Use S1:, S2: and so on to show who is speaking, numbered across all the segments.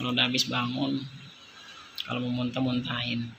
S1: kalau udah habis bangun, kalau mau muntah-muntahin.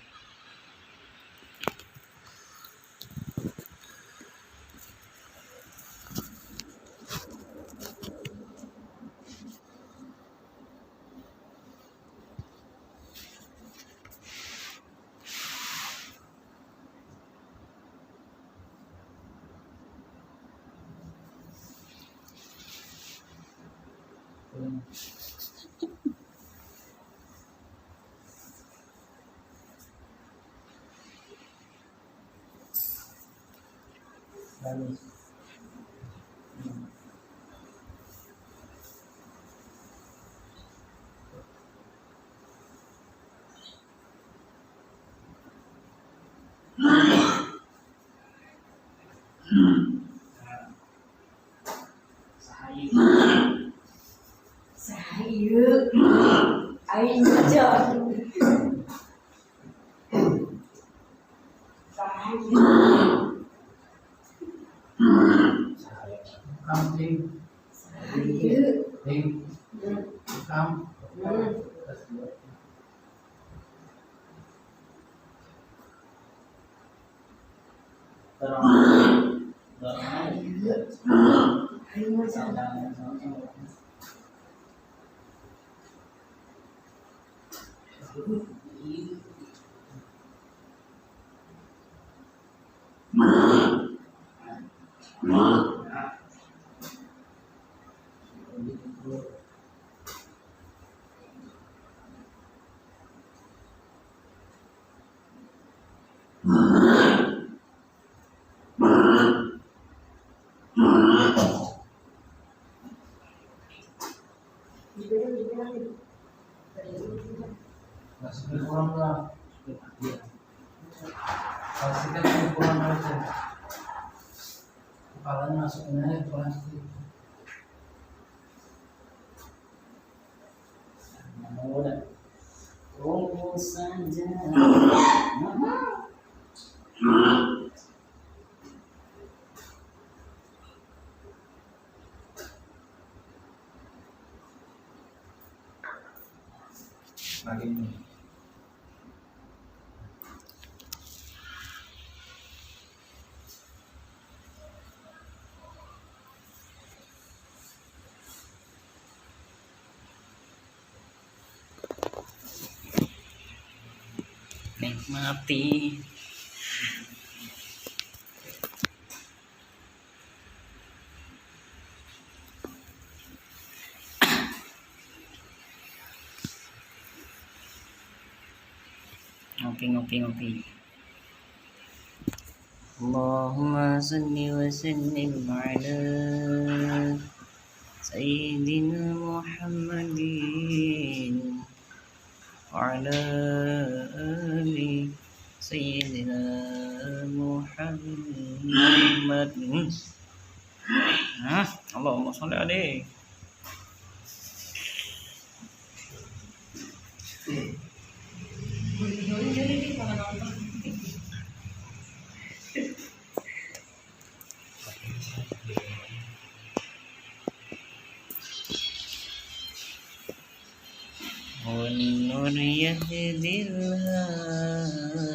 S2: Sahayu aing jauh sahayu
S3: Kamting,
S2: sahayu
S3: ting, kam,
S2: aing macam
S3: masih kurang lah. Pastikan kurang aja. Kepalanya masukin aja plastik.
S1: Tunggu saja.
S3: Lagi ini.
S1: Nikmati. Ngopi. Allahumma salli wa sallim ala Sayyidina Muhammadin wa ala ali Sayyidina Muhammad. Allahumma salli alaihi. والنور يهدي الهادين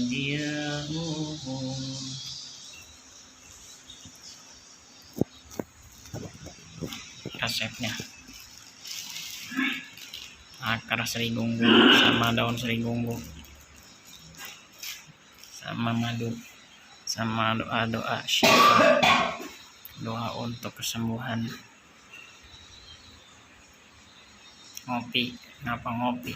S1: ضياؤه. Resepnya akar serigunggu sama daun serigunggu sama madu sama doa syifa, doa untuk kesembuhan. Ngopi, kenapa ngopi?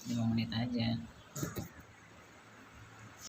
S1: Lima menit aja.